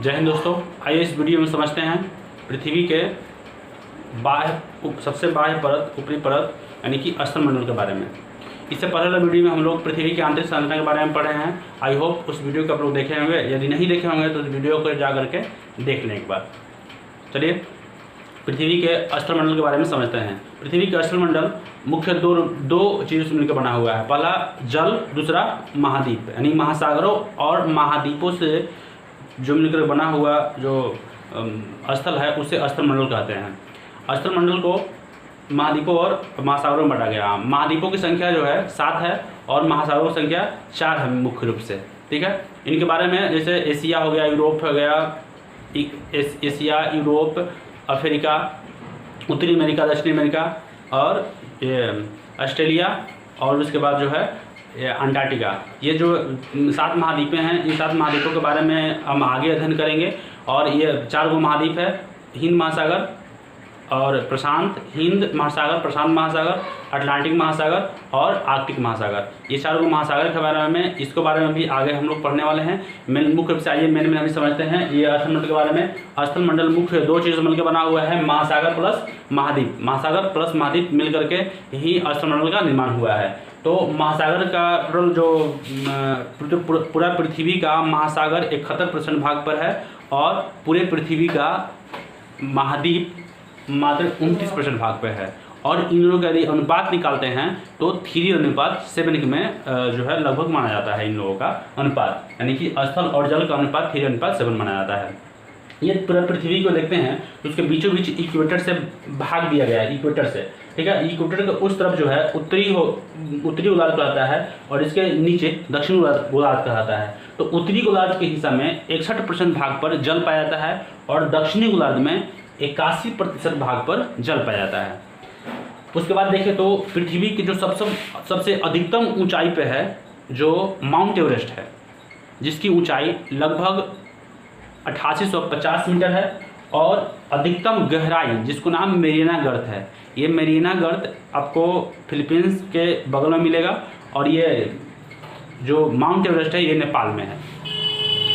जय हिंद दोस्तों। आइए इस वीडियो में समझते हैं पृथ्वी के सबसे बाह्य परत, ऊपरी परत यानी कि स्थलमंडल के बारे में। इससे पहले वीडियो में हम लोग पृथ्वी की आंतरिक संरचना के बारे में पढ़े हैं। आई होप उस वीडियो को आप लोग देखे होंगे। यदि नहीं देखे होंगे तो उस वीडियो को जा करके देख लें एक बार। चलिए पृथ्वी के स्थलमंडल के बारे में समझते हैं। पृथ्वी का स्थलमंडल मुख्य दो चीज़ों से मिलकर बना हुआ है। पहला जल, दूसरा महाद्वीप यानी महासागरों और महाद्वीपों से जो मिलकर बना हुआ जो स्थल है उसे स्थलमंडल कहते हैं। स्थलमंडल को महाद्वीपों और महासागरों में बांटा गया। महाद्वीपों की संख्या जो है 7 है और महासागरों की संख्या 4 है मुख्य रूप से। ठीक है, इनके बारे में जैसे एशिया हो गया, यूरोप हो गया, एशिया, यूरोप, अफ्रीका, उत्तरी अमेरिका, दक्षिणी अमेरिका और ऑस्ट्रेलिया और उसके बाद जो है अंटार्कटिका। ये जो 7 महाद्वीपें हैं, इन 7 महाद्वीपों के बारे में हम आगे अध्ययन करेंगे। और ये 4 गो महाद्वीप है, हिंद महासागर और प्रशांत, हिंद महासागर, प्रशांत महासागर, अटलांटिक महासागर और आर्कटिक महासागर। ये 4 गो महासागर के बारे में, इसके बारे में भी आगे हम लोग पढ़ने वाले हैं। मुख्य रूप से आइए मेन अभी समझते हैं ये स्थलमंडल के बारे में। स्थलमंडल मुख्य 2 चीज़ों से मिलकर बना हुआ है, महासागर प्लस महाद्वीप। महासागर प्लस महाद्वीप मिल करके ही स्थलमंडल का निर्माण हुआ है। तो महासागर का टोटल जो पूरा पृथ्वी का महासागर 71% भाग पर है और पूरे पृथ्वी का महाद्वीप मात्र 29% भाग पे है। और इन लोगों का यदि अनुपात निकालते हैं तो 3:7 में जो है लगभग माना जाता है इन लोगों का अनुपात, यानी कि स्थल और जल का अनुपात 3:7 माना जाता है। ये पूरा पृथ्वी को देखते हैं तो उसके बीचों बीच इक्वेटर से भाग दिया गया है, इक्वेटर से। ठीक है, इक्वेटर के उस तरफ जो है उत्तरी गोलार्ध कहलाता है और इसके नीचे दक्षिणी गोलार्ध कहलाता है। तो उत्तरी गोलार्ध के हिस्सा में 61% भाग पर जल पाया जाता है और दक्षिणी गोलार्ध में 81% भाग पर जल पाया जाता है। उसके बाद देखें तो पृथ्वी की जो सबसे अधिकतम ऊंचाई पे है जो माउंट एवरेस्ट है, जिसकी ऊंचाई लगभग 8850 मीटर है और अधिकतम गहराई जिसको नाम मेरियाना गर्त है। ये मेरियाना गर्त आपको फिलीपींस के बगल में मिलेगा और ये जो माउंट एवरेस्ट है ये नेपाल में है।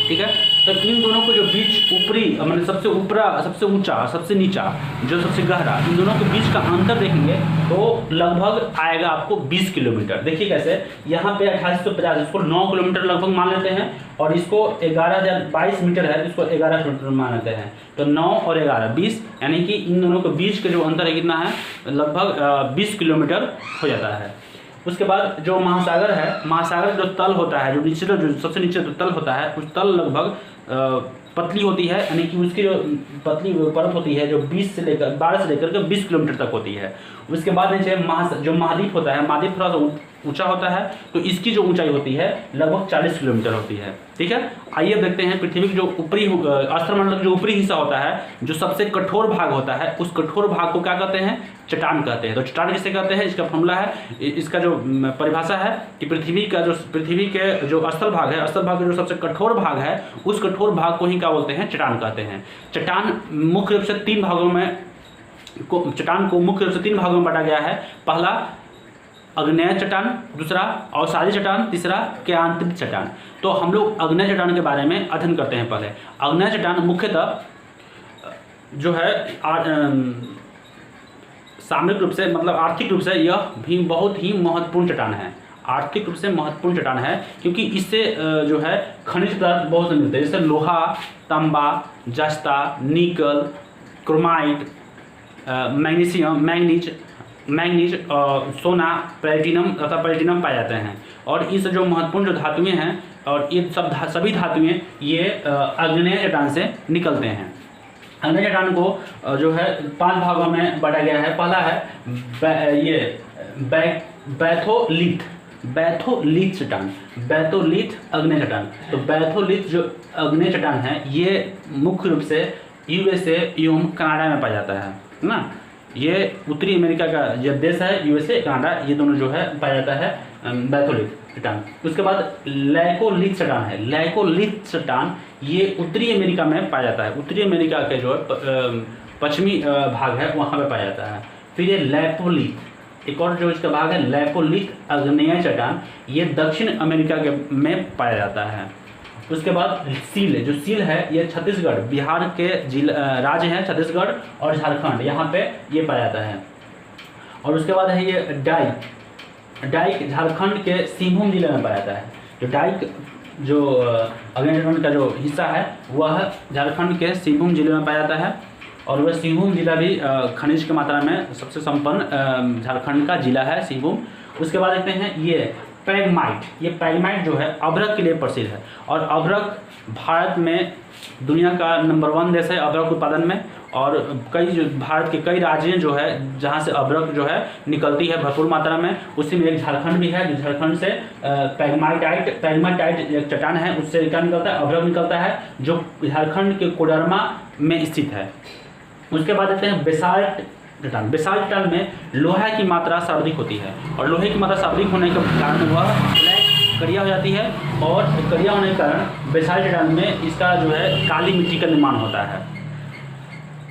ठीक है, तो इन दोनों को जो बीच ऊपरी मतलब सबसे ऊपरा, सबसे ऊंचा, सबसे नीचा, जो सबसे गहरा, इन दोनों के बीच का अंतर देखेंगे तो लगभग आएगा आपको 20 किलोमीटर। देखिए कैसे, यहाँ पे 2850, इसको 9 किलोमीटर लगभग मान लेते हैं और इसको 22 मीटर है, इसको 11 किलोमीटर मान लेते हैं। तो 9 और 11 20, यानी कि इन दोनों के बीच का जो अंतर है कितना है, लगभग 20 किलोमीटर हो जाता है। उसके बाद जो महासागर है, महासागर जो तल होता है, जो सबसे नीचे जो तल होता है, उस तल लगभग पतली होती है, यानी कि उसकी जो पतली परत होती है जो 12 से लेकर के 20 किलोमीटर तक होती है। उसके बाद नीचे जो महाद्वीप होता है, महाद्वीप थोड़ा सा ऊंचा होता है तो इसकी जो ऊंचाई होती है लगभग 40 किलोमीटर होती है। ठीक है, आइए अब देखते हैं पृथ्वी की जो ऊपरी स्थलमंडल जो ऊपरी हिस्सा होता है, जो सबसे कठोर भाग होता है, उस कठोर भाग को क्या कहते हैं, चट्टान कहते हैं। तो चट्टान किसे कहते हैं, इसका फॉर्मूला है, इसका जो परिभाषा है कि पृथ्वी के जो स्थल भाग है, स्थल भाग का जो सबसे कठोर भाग है, उस कठोर भाग को ही क्या बोलते हैं, चट्टान कहते हैं। चट्टान मुख्य रूप से 3 भागों में चट्टान को मुख्य रूप से 3 भागों में बांटा गया है। पहला अग्नेय चट्टान, दूसरा अवसादी चट्टान, तीसरा केंद्रित चट्टान। तो हम लोग अग्नेय चट्टान के बारे में अध्ययन करते हैं। पहले अग्नेय चट्टान मुख्यतः जो है सामरिक रूप से, मतलब आर्थिक रूप से यह भी बहुत ही महत्वपूर्ण चट्टान है। आर्थिक रूप से महत्वपूर्ण चट्टान है क्योंकि इससे जो है खनिज पदार्थ बहुत से मिलते हैं, जैसे लोहा, तांबा, जस्ता, निकल, क्रोमाइट, मैग्नीज, सोना, प्लेटिनम तथा प्लेटिनम पाए जाते हैं। और इस जो महत्वपूर्ण जो धातुएं हैं और ये सभी धातुएं ये अग्नेय चट्टान से निकलते हैं। अग्नेय चट्टान को जो है 5 भागों में बांटा गया है। पहला है ये बैथोलिथ चट्टान, बैथोलिथ अग्नेय चट्टान। तो बैथोलिथ जो अग्नेय चट्टान है ये मुख्य रूप से यूएसए एवं कनाडा में पाया जाता है ना। ये उत्तरी अमेरिका का जो देश है, यूएसए, कनाडा, ये दोनों जो है पाया जाता है बैथोलिथ चट्टान। उसके बाद लैकोलिथ चट्टान है। लैकोलिथ चट्टान ये उत्तरी अमेरिका में पाया जाता है। उत्तरी अमेरिका के जो पश्चिमी भाग है वहाँ पे पाया जाता है। फिर ये लैपोलिथ, एक और जो इसका भाग है लैपोलिथ अग्नेय चट्टान, ये दक्षिण अमेरिका के में पाया जाता है। उसके बाद सील, जो सील है ये छत्तीसगढ़, बिहार के राज्य हैं छत्तीसगढ़ और झारखंड, यहाँ पे ये पाया जाता है। और उसके बाद है ये डाइक, डाइक झारखंड के सिंहभूम जिले में पाया जाता है। जो डाइक जो अग्निजन्य का जो हिस्सा है वह झारखंड के सिंहभूम जिले में पाया जाता है। और वह सिंहभूम जिला भी खनिज की मात्रा में सबसे संपन्न झारखंड का जिला है सिंहभूम। उसके बाद देखते हैं ये पैगमाइट, ये पैगमाइट जो है अभ्रक के लिए प्रसिद्ध है। और अभ्रक भारत में दुनिया का नंबर 1 देश है अभ्रक उत्पादन में। और कई जो भारत के कई राज्य जो है जहाँ से अभ्रक जो है निकलती है भरपूर मात्रा में, उसी में एक झारखंड भी है। जो झारखंड से पैगमाइटाइट एक चट्टान है, उससे क्या निकलता है, अभ्रक निकलता है, जो झारखंड के कोडरमा में स्थित है। उसके बाद देखते हैं बेसाल्ट चट्टान। बेसाल्ट चट्टान में लोहा की मात्रा सर्वाधिक होती है और लोहे की मात्रा सर्वाधिक होने के कारण वह ब्लैक करिया हो जाती है। और करिया होने के कारण बेसाल्ट चट्टान में इसका जो है काली मिट्टी का निर्माण होता है।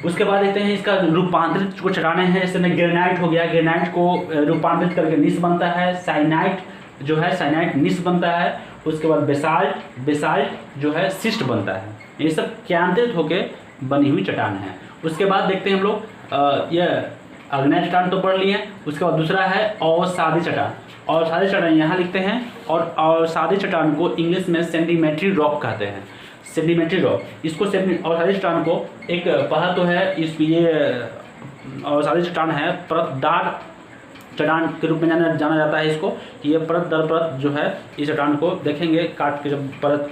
उसके बाद देखते हैं इसका रूपांतरित जो चट्टानें हैं, जैसे ग्रेनाइट हो गया, ग्रेनाइट को रूपांतरित करके निस बनता है। साइनाइट जो है साइनाइट निस बनता है। उसके बाद बेसाल्ट जो है सिस्ट बनता है। ये सब केंद्रित होकर बनी हुई चट्टान है। उसके बाद देखते हैं हम लोग ये अग्नेय चट्टान तो पढ़ लिए। उसके बाद दूसरा है अवसादी चट्टान। अवसादी चट्टान यहाँ लिखते हैं। और अवसादी चट्टान को इंग्लिश में सेंडिमेंट्री रॉक कहते हैं, सेंडिमेंट्री रॉक। इसको अवसादी चट्टान को एक पहला तो है इस ये अवसादी चट्टान है परतदार चट्टान के रूप में जाना जाता है इसको, कि ये परत दर परत जो है इस चट्टान को देखेंगे काट के जब परत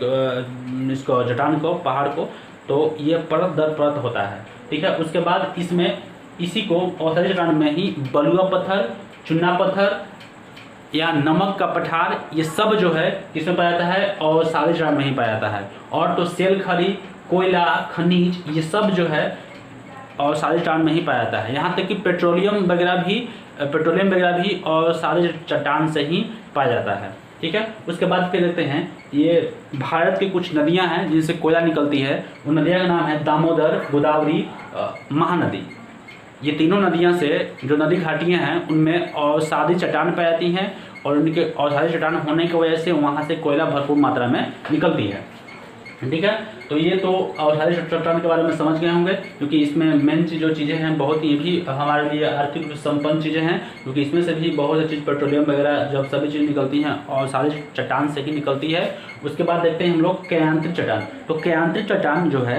इसको चट्टान को पहाड़ को, तो ये परत दर परत होता है। ठीक है। उसके बाद इसमें इसी को अवसादी चट्टान में ही बलुआ पत्थर, चुना पत्थर या नमक का पठार, ये सब जो है इसमें पाया जाता है और अवसादी चट्टान में ही पाया जाता है। और तो सेल खरी, कोयला, खनिज, ये सब जो है अवसादी चट्टान में ही पाया जाता है। यहाँ तक कि पेट्रोलियम वगैरह भी अवसादी चट्टान से ही पाया जाता है। ठीक है। उसके बाद फिर देखते हैं ये भारत की कुछ नदियां हैं जिनसे कोयला निकलती है। उन नदियों का नाम है दामोदर, गोदावरी, महानदी। ये तीनों नदियां से जो नदी घाटियां हैं उनमें अवसादी चट्टान पाई जाती हैं और उनके अवसादी चट्टान होने की वजह से वहाँ से कोयला भरपूर मात्रा में निकलती है। ठीक है। तो ये तो अवसादी चट्टान के बारे में समझ गए होंगे, क्योंकि इसमें मेन जो चीज़ें हैं बहुत ही भी हमारे लिए आर्थिक रूप से संपन्न चीज़ें हैं, क्योंकि इसमें से भी बहुत सी चीज़ पेट्रोलियम वगैरह जब सभी चीज़ निकलती हैं अवसादी चट्टान से ही निकलती है। उसके बाद देखते हैं हम लोग केयांत्रित चट्टान। तो केयांत्रित चट्टान जो है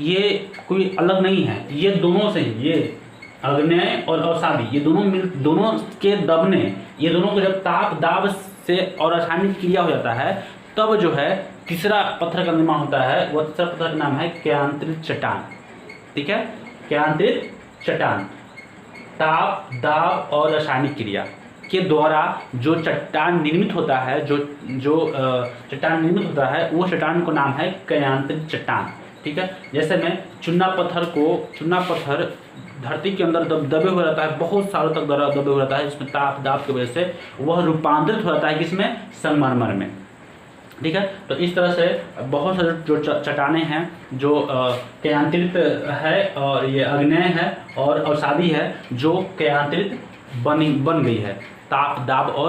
ये कोई अलग नहीं है, ये दोनों से ही, ये अग्नेय और अवसादी, ये दोनों के दबने, ये दोनों को जब ताप दाब से और रासायनिक क्रिया हो जाता है तब जो है तीसरा पत्थर का निर्माण होता है। वह तीसरा पत्थर का नाम है केयांत्रित चट्टान। ठीक है। केयांत्रित चट्टान ताप दाब और रासायनिक क्रिया के द्वारा जो चट्टान निर्मित होता है, जो चट्टान निर्मित होता है वो चट्टान को नाम है केयांत्रित चट्टान। ठीक है। जैसे में चुना पत्थर धरती के अंदर दबे हुए रहता है, बहुत सालों तक दबे हुए रहता है, जिसमें ताप दाब की वजह से वह रूपांतरित हो जाता है किसमें, संगमरमर में। ठीक है। तो इस तरह से बहुत सारे जो चट्टानें हैं जो केयांत्रित है और ये अग्नेय है और अवसादी है जो केयांत्रित बन गई है ताप दाब और